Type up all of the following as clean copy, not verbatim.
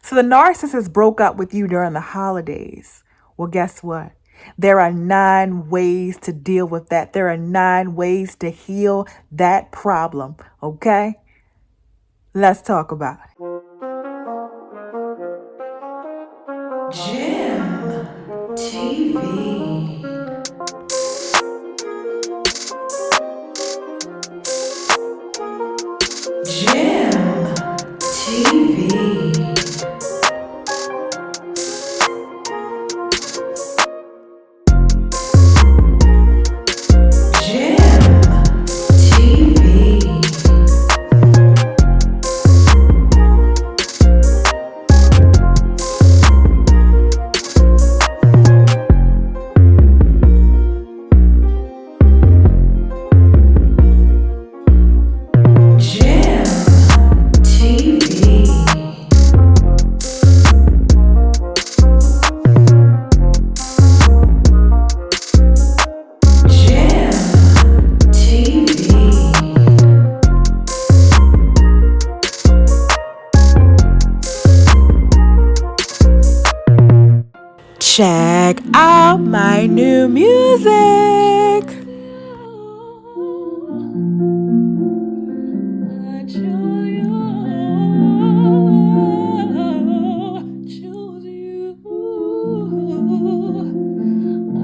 So the narcissist broke up with you during the holidays. Well, guess what? There are 9 ways to deal with that. There are 9 ways to heal that problem. Okay? Let's talk about it. Jim TV. Jim TV. Jim TV. Jim TV. Jim TV. Check out my new music. I choose you. Choose you.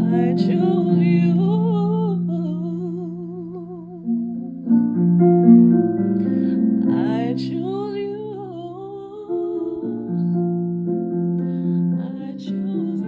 I choose you. I choose you. I choose you.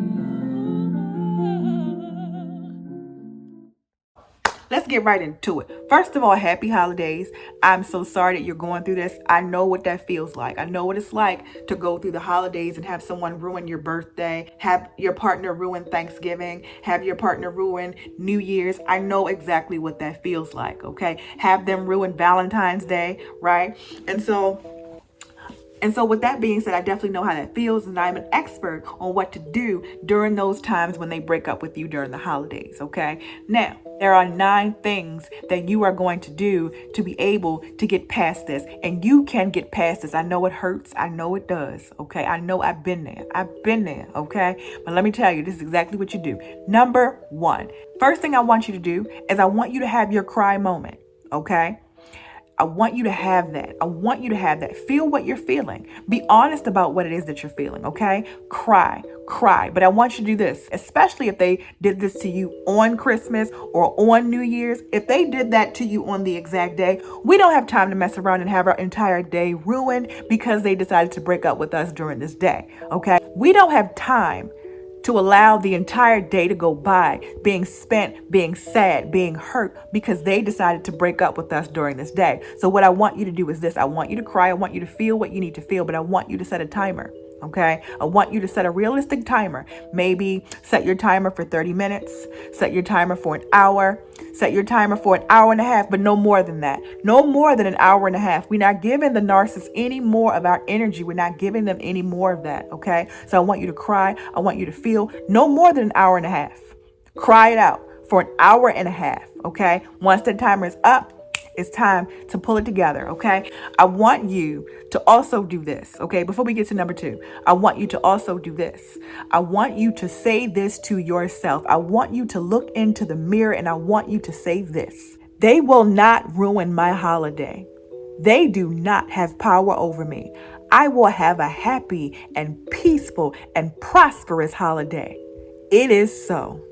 Let's get right into it. First of all, happy holidays. I'm so sorry that you're going through this. I know what that feels like. I know what it's like to go through the holidays and have someone ruin your birthday, have your partner ruin Thanksgiving, have your partner ruin New Year's. I know exactly what that feels like, okay? Have them ruin Valentine's Day, right? And so with that being said, I definitely know how that feels, and I'm an expert on what to do during those times when they break up with you during the holidays, okay? Now, there are 9 things that you are going to do to be able to get past this, and you can get past this. I know it hurts. I know it does, okay? I know I've been there, okay? But let me tell you, this is exactly what you do. Number 1, first thing I want you to do is I want you to have your cry moment, okay? I want you to have that. I want you to have that. Feel what you're feeling. Be honest about what it is that you're feeling, okay? Cry. But I want you to do this, especially if they did this to you on Christmas or on New Year's. If they did that to you on the exact day, we don't have time to mess around and have our entire day ruined because they decided to break up with us during this day, okay? We don't have time to allow the entire day to go by being spent, being sad, being hurt because they decided to break up with us during this day. So what I want you to do is this. I want you to cry. I want you to feel what you need to feel, but I want you to set a timer. Okay, I want you to set a realistic timer. Maybe set your timer for 30 minutes, set your timer for an hour, set your timer for an hour and a half, but no more than that. No more than an hour and a half. We're not giving the narcissist any more of our energy. We're not giving them any more of that. Okay, so I want you to cry. I want you to feel no more than an hour and a half. Cry it out for an hour and a half. Okay, once the timer is up, it's time to pull it together, okay? I want you to also do this, okay? Before we get to number 2, I want you to also do this. I want you to say this to yourself. I want you to look into the mirror and I want you to say this. They will not ruin my holiday. They do not have power over me. I will have a happy and peaceful and prosperous holiday. It is so.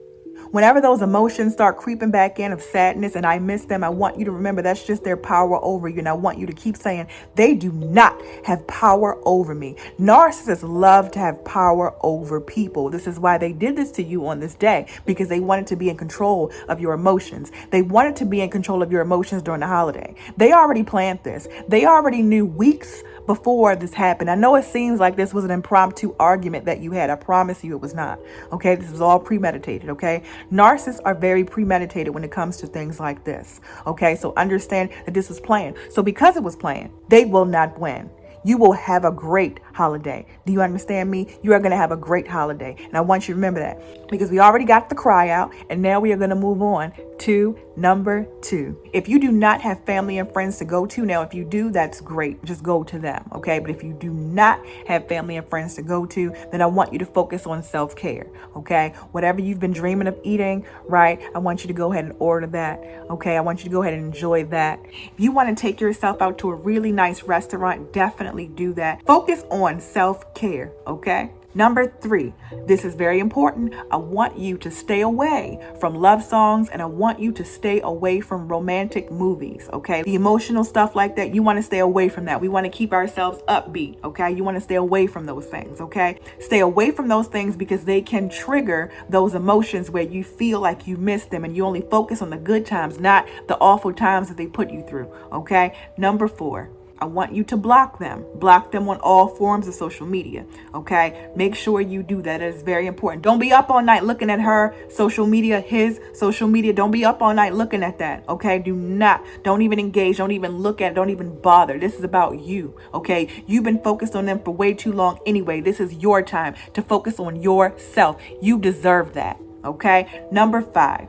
Whenever those emotions start creeping back in of sadness and I miss them, I want you to remember that's just their power over you. And I want you to keep saying, they do not have power over me. Narcissists love to have power over people. This is why they did this to you on this day, because they wanted to be in control of your emotions. They wanted to be in control of your emotions during the holiday. They already planned this. They already knew weeks before this happened. I know it seems like this was an impromptu argument that you had. I promise you it was not. Okay, this was all premeditated. Okay, narcissists are very premeditated when it comes to things like this. Okay, so understand that this was planned. So because it was planned, they will not win. You will have a great holiday. Do you understand me? You are going to have a great holiday. And I want you to remember that, because we already got the cry out, and now we are going to move on to number 2. If you do not have family and friends to go to, now if you do, that's great. Just go to them, okay? But if you do not have family and friends to go to, then I want you to focus on self-care, okay? Whatever you've been dreaming of eating, right? I want you to go ahead and order that, okay? I want you to go ahead and enjoy that. If you want to take yourself out to a really nice restaurant, definitely do that. Focus on self-care, okay? Number 3, this is very important. I want you to stay away from love songs, and I want you to stay away from romantic movies, okay? The emotional stuff like that, you want to stay away from that. We want to keep ourselves upbeat, okay? You want to stay away from those things, okay? Stay away from those things because they can trigger those emotions where you feel like you miss them and you only focus on the good times, not the awful times that they put you through, okay? Number 4. I want you to block them. Block them on all forms of social media, okay? Make sure you do that. It is very important. Don't be up all night looking at her social media, his social media. Don't be up all night looking at that, okay? Don't even engage. Don't even look at it. Don't even bother. This is about you, okay? You've been focused on them for way too long anyway. This is your time to focus on yourself. You deserve that, okay? Number 5,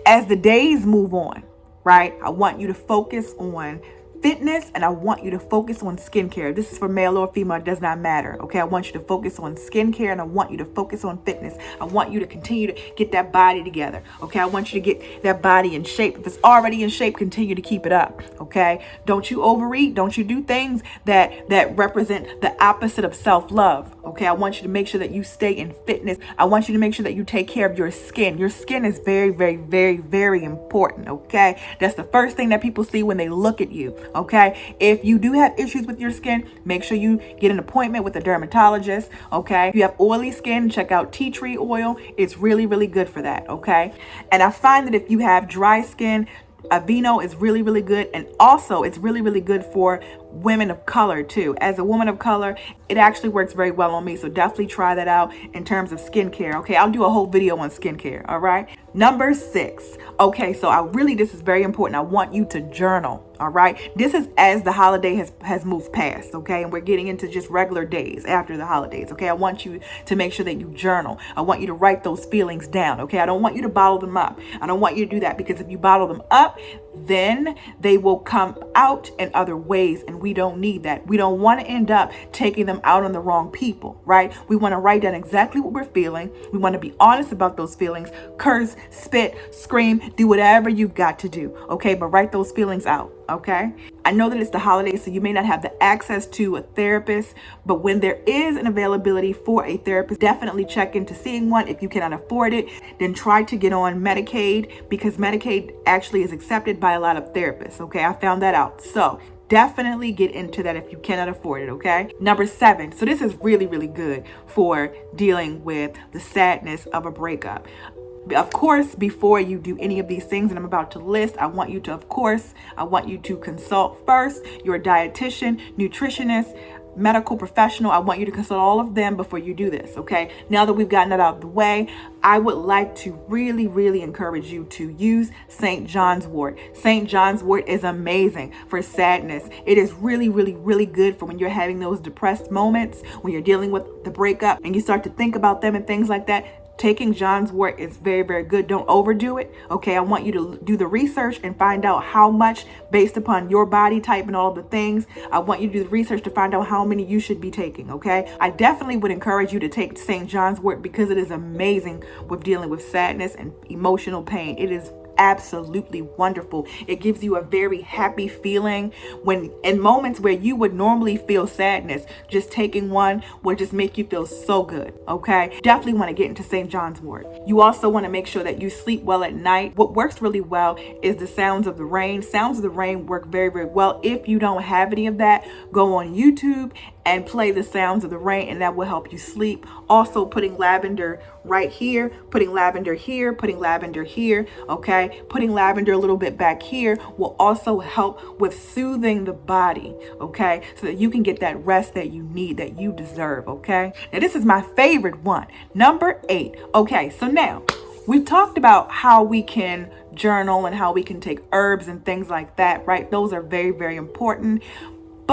as the days move on, right, I want you to focus on fitness, and I want you to focus on skincare. This is for male or female, it does not matter. Okay, I want you to focus on skincare, and I want you to focus on fitness. I want you to continue to get that body together. Okay, I want you to get that body in shape. If it's already in shape, continue to keep it up. Okay, don't you overeat. Don't you do things that represent the opposite of self-love. Okay, I want you to make sure that you stay in fitness. I want you to make sure that you take care of your skin. Your skin is very, very, very, very important. Okay, that's the first thing that people see when they look at you. Okay, if you do have issues with your skin, make sure you get an appointment with a dermatologist. Okay, if you have oily skin, check out tea tree oil. It's really, really good for that. Okay, and I find that if you have dry skin, Aveeno is really, really good. And also it's really, really good for women of color too. As a woman of color, it actually works very well on me. So definitely try that out in terms of skincare. Okay, I'll do a whole video on skincare. All right. Number 6. Okay, so this is very important. I want you to journal. All right. This is as the holiday has moved past. Okay. And we're getting into just regular days after the holidays. Okay. I want you to make sure that you journal. I want you to write those feelings down. Okay. I don't want you to bottle them up. I don't want you to do that, because if you bottle them up, then they will come out in other ways, and we don't need that. We don't want to end up taking them out on the wrong people, right? We want to write down exactly what we're feeling. We want to be honest about those feelings. Curse, spit, scream, do whatever you've got to do, okay? But write those feelings out, okay? I know that it's the holidays, so you may not have the access to a therapist, but when there is an availability for a therapist, definitely check into seeing one. If you cannot afford it, then try to get on Medicaid, because Medicaid actually is accepted by a lot of therapists, okay? I found that out. So definitely get into that if you cannot afford it, okay? Number 7. So this is really, really good for dealing with the sadness of a breakup. Of course, before you do any of these things that I'm about to list, I want you to consult first your dietitian, nutritionist, medical professional. I want you to consult all of them before you do this, okay? Now that we've gotten that out of the way, I would like to really, really encourage you to use St. John's wort. St. John's wort is amazing for sadness. It is really, really, really good for when you're having those depressed moments, when you're dealing with the breakup and you start to think about them and things like that. Taking John's wort is very, very good. Don't overdo it. Okay, I want you to do the research and find out how much based upon your body type and all of the things. I want you to do the research to find out how many you should be taking. Okay, I definitely would encourage you to take St. John's wort because it is amazing with dealing with sadness and emotional pain. It is absolutely wonderful. It gives you a very happy feeling when in moments where you would normally feel sadness. Just taking one will just make you feel so good. Okay, definitely want to get into St. John's wort. You also want to make sure that you sleep well at night. What works really well is the sounds of the rain. Sounds of the rain work very, very well. If you don't have any of that, go on YouTube and play the sounds of the rain, and that will help you sleep. Also putting lavender right here, putting lavender here, putting lavender here, okay? Putting lavender a little bit back here will also help with soothing the body, okay? So that you can get that rest that you need, that you deserve, okay? Now this is my favorite one, number 8. Okay, so now we've talked about how we can journal and how we can take herbs and things like that, right? Those are very, very important.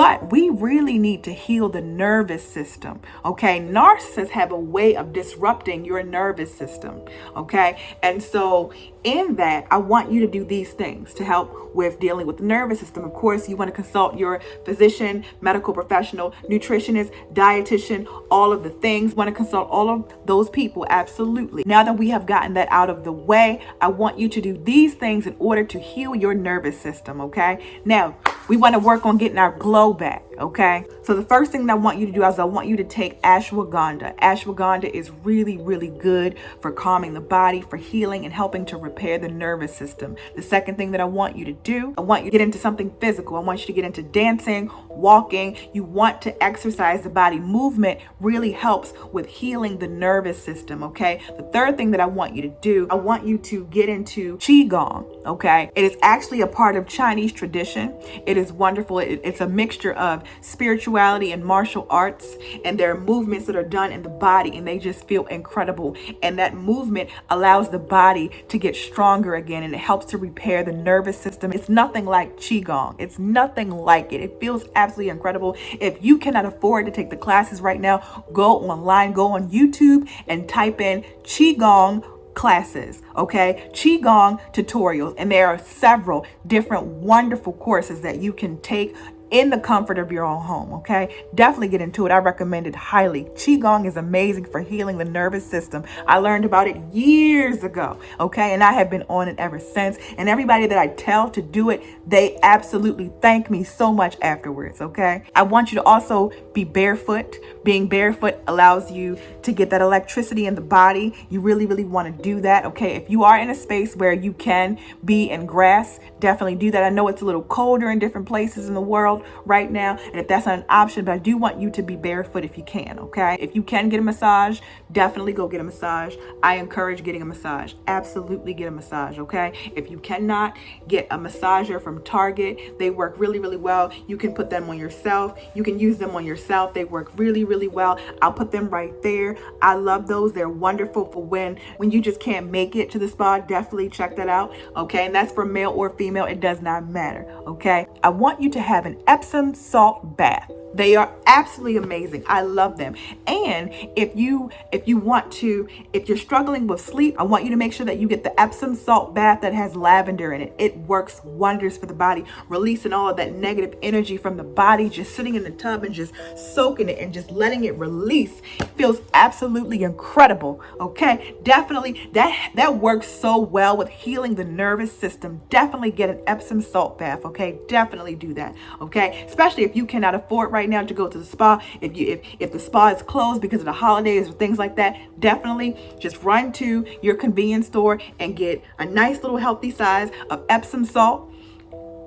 But we really need to heal the nervous system, okay? Narcissists have a way of disrupting your nervous system, okay? And so in that, I want you to do these things to help with dealing with the nervous system. Of course, you want to consult your physician, medical professional, nutritionist, dietitian, all of the things. You want to consult all of those people, absolutely. Now that we have gotten that out of the way, I want you to do these things in order to heal your nervous system, okay? Now, we want to work on getting our glow back, okay? So the first thing that I want you to do is I want you to take ashwagandha. Ashwagandha is really, really good for calming the body, for healing and helping to repair the nervous system. The second thing that I want you to do, I want you to get into something physical. I want you to get into dancing, walking. You want to exercise the body. Movement really helps with healing the nervous system, okay? The third thing that I want you to do, I want you to get into qigong, okay? It is actually a part of Chinese tradition. It is wonderful. It's a mixture of spirituality and martial arts, and there are movements that are done in the body, and they just feel incredible. And that movement allows the body to get stronger again, and it helps to repair the nervous system. It's nothing like qigong. It's nothing like it. It feels absolutely incredible. If you cannot afford to take the classes right now, go online, go on YouTube and type in qigong classes, okay? Qigong tutorials. And there are several different wonderful courses that you can take in the comfort of your own home, okay? Definitely get into it. I recommend it highly. Qigong is amazing for healing the nervous system. I learned about it years ago, okay? And I have been on it ever since. And everybody that I tell to do it, they absolutely thank me so much afterwards, okay? I want you to also be barefoot. Being barefoot allows you to get that electricity in the body. You really, really want to do that, okay? If you are in a space where you can be in grass, definitely do that. I know it's a little colder in different places in the world right now, and if that's not an option, but I do want you to be barefoot if you can, okay? If you can get a massage, definitely go get a massage. I encourage getting a massage. Absolutely get a massage, okay? If you cannot, get a massager from Target. They work really, really well. You can put them on yourself. You can use them on yourself. They work really, really well. I'll put them right there. I love those. They're wonderful for when you just can't make it to the spa. Definitely check that out, okay? And that's for male or female. It does not matter, okay? I want you to have an Epsom salt bath. They are absolutely amazing. I love them. And if you're struggling with sleep, I want you to make sure that you get the Epsom salt bath that has lavender in it. It works wonders for the body, releasing all of that negative energy from the body, just sitting in the tub and just soaking it and just letting it release. It feels absolutely incredible. Okay. Definitely that works so well with healing the nervous system. Definitely get an Epsom salt bath. Okay. Definitely do that. Okay. Especially if you cannot afford right now to go to the spa. If the spa is closed because of the holidays or things like that, definitely just run to your convenience store and get a nice little healthy size of Epsom salt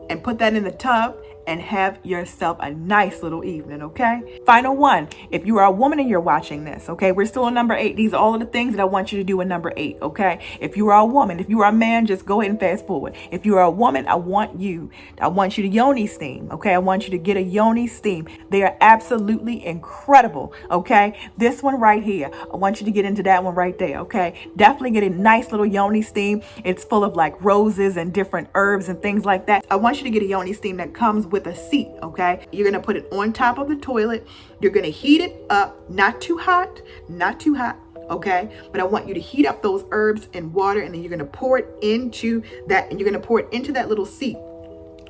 and put that in the tub and have yourself a nice little evening, okay? Final one, if you are a woman and you're watching this, okay? We're still on number 8. These are all of the things that I want you to do in number 8, okay? If you are a woman, if you are a man, just go ahead and fast forward. If you are a woman, I want you to yoni steam, okay? I want you to get a yoni steam. They are absolutely incredible, okay? This one right here, I want you to get into that one right there, okay? Definitely get a nice little yoni steam. It's full of like roses and different herbs and things like that. I want you to get a yoni steam that comes with a seat, okay? You're gonna put it on top of the toilet. You're gonna heat it up, not too hot, okay? But I want you to heat up those herbs and water, and then you're gonna pour it into that, and you're gonna pour it into that little seat.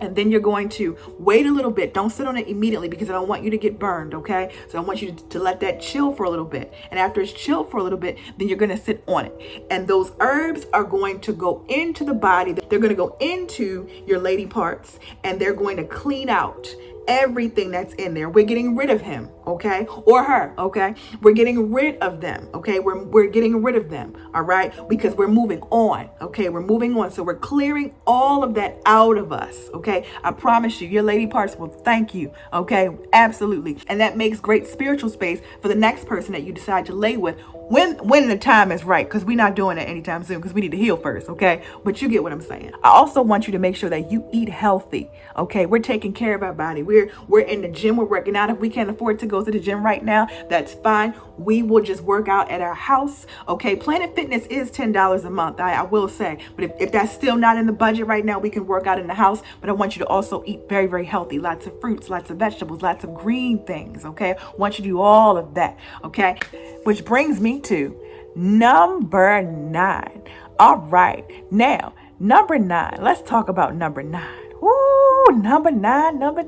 And then you're going to wait a little bit. Don't sit on it immediately because I don't want you to get burned, okay? So I want you to let that chill for a little bit. And after it's chilled for a little bit, then you're going to sit on it. And those herbs are going to go into the body. They're going to go into your lady parts, and they're going to clean out everything that's in there. We're getting rid of him, okay? Or her, okay? We're getting rid of them, okay? We're getting rid of them, all right? Because we're moving on, okay? We're moving on. So we're clearing all of that out of us, okay? I promise you, your lady parts will thank you, okay? Absolutely. And that makes great spiritual space for the next person that you decide to lay with when the time is right, because we're not doing it anytime soon because we need to heal first, okay? But you get what I'm saying. I also want you to make sure that you eat healthy, okay? We're taking care of our body. We're in the gym. We're working out. If we can't afford to go to the gym right now, that's fine. We will just work out at our house. Okay, Planet Fitness is $10 a month, I will say. But if that's still not in the budget right now, we can work out in the house. But I want you to also eat very, very healthy. Lots of fruits, lots of vegetables, lots of green things. Okay, I want you to do all of that. Okay, which brings me to number 9. All right, now number 9. Let's talk about number 9. Ooh, number 9, honey.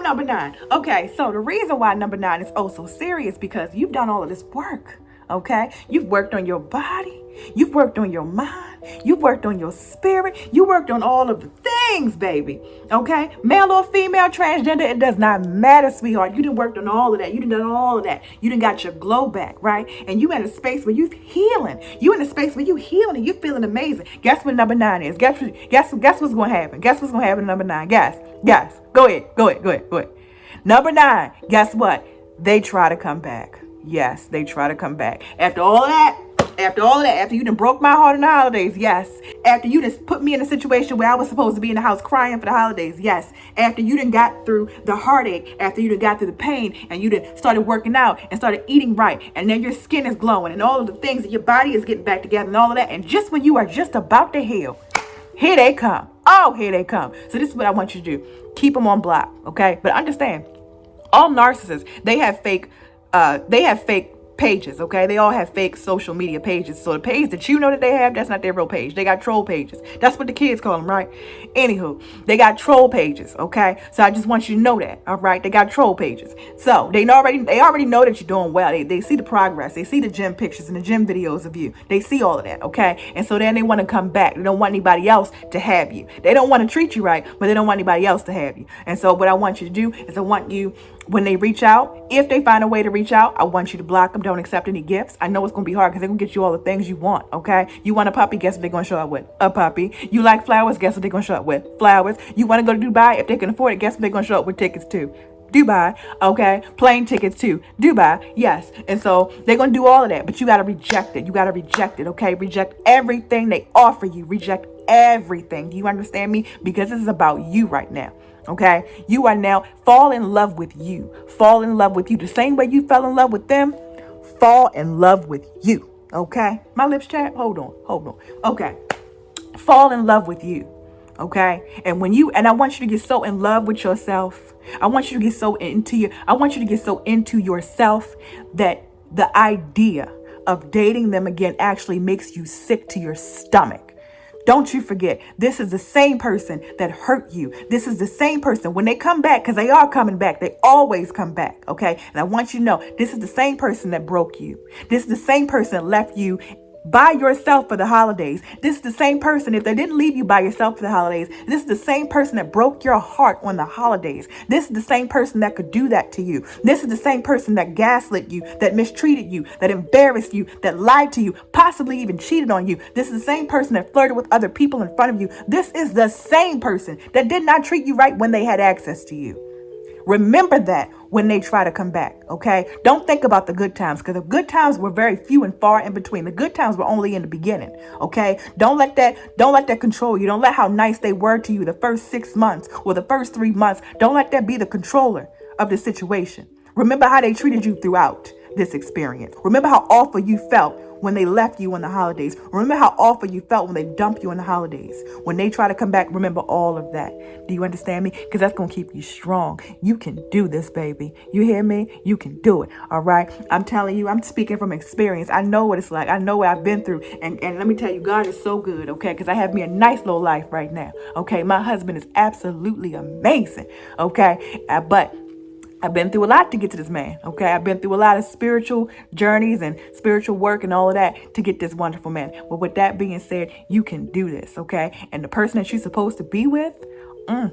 Number 9. Okay, so the reason why number 9 is oh so serious because you've done all of this work. Okay, you've worked on your body, you've worked on your mind, you've worked on your spirit, you worked on all of the things, baby. Okay, male or female, transgender, it does not matter, sweetheart. You done worked on all of that. You done all of that. You done got your glow back, right? And you in a space where you healing. You in a space where you healing and you feeling amazing. Guess what number 9 is? Guess what's gonna happen? Guess what's gonna happen to number 9? Guess. Go ahead. Number 9. Guess what? They try to come back. Yes, they try to come back. After all of that, after you done broke my heart in the holidays, yes. After you done put me in a situation where I was supposed to be in the house crying for the holidays, yes. After you done got through the heartache, after you done got through the pain, and you done started working out and started eating right, and then your skin is glowing, and all of the things that your body is getting back together and all of that, and just when you are just about to heal, here they come. Oh, here they come. So this is what I want you to do. Keep them on block, okay? But understand, all narcissists, they have fake pages, okay? They all have fake social media pages. So the page that you know that they have, that's not their real page. They got troll pages. That's what the kids call them, right? Anywho, they got troll pages, okay? So I just want you to know that, all right? They got troll pages. So they already know that you're doing well. They see the progress. They see the gym pictures and the gym videos of you. They see all of that, okay? And so then they want to come back. They don't want anybody else to have you. They don't want to treat you right, but they don't want anybody else to have you. And so what I want you to do is I want you, when they reach out, if they find a way to reach out, I want you to block them. Don't accept any gifts. I know it's going to be hard because they're going to get you all the things you want, okay? You want a puppy, guess what they're going to show up with? A puppy. You like flowers, guess what they're going to show up with? Flowers. You want to go to Dubai? If they can afford it, guess what they're going to show up with? Tickets to Dubai, okay? Plane tickets to Dubai, yes. And so they're going to do all of that, but you got to reject it. You got to reject it, okay? Reject everything they offer you. Reject everything. Do you understand me? Because this is about you right now. Okay, you are now fall in love with you. Fall in love with you. The same way you fell in love with them, fall in love with you. Okay, my lips chat. Hold on. Okay, fall in love with you. Okay, and I want you to get so in love with yourself. I want you to get so into yourself that the idea of dating them again actually makes you sick to your stomach. Don't you forget, this is the same person that hurt you. This is the same person when they come back, because they are coming back. They always come back, okay? And I want you to know, this is the same person that broke you. This is the same person that left you by yourself for the holidays. This is the same person, if they didn't leave you by yourself for the holidays, this is the same person that broke your heart on the holidays. This is the same person that could do that to you. This is the same person that gaslit you, that mistreated you, that embarrassed you, that lied to you, possibly even cheated on you. This is the same person that flirted with other people in front of you. This is the same person that did not treat you right when they had access to you. Remember that when they try to come back, okay? Don't think about the good times, because the good times were very few and far in between. The good times were only in the beginning, okay? Don't let that control you. Don't let how nice they were to you the first 6 months or the first 3 months. Don't let that be the controller of the situation. Remember how they treated you throughout this experience. Remember how awful you felt when they left you on the holidays. Remember how awful you felt when they dumped you on the holidays. When they try to come back, remember all of that. Do you understand me? Because that's going to keep you strong. You can do this, baby. You hear me? You can do it. All right? I'm telling you, I'm speaking from experience. I know what it's like. I know what I've been through. And let me tell you, God is so good, okay? Because I have me a nice little life right now, okay? My husband is absolutely amazing, okay? But I've been through a lot to get to this man, okay? I've been through a lot of spiritual journeys and spiritual work and all of that to get this wonderful man. But with that being said, you can do this, okay? And the person that you're supposed to be with, now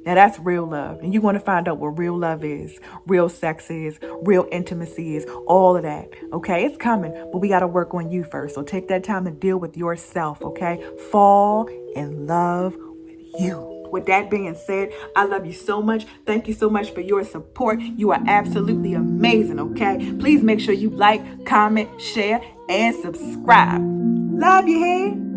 that's real love. And you're going to find out what real love is, real sex is, real intimacy is, all of that, okay? It's coming, but we got to work on you first. So take that time to deal with yourself, okay? Fall in love with you. With that being said, I love you so much. Thank you so much for your support. You are absolutely amazing, okay? Please make sure you like, comment, share, and subscribe. Love you, hey?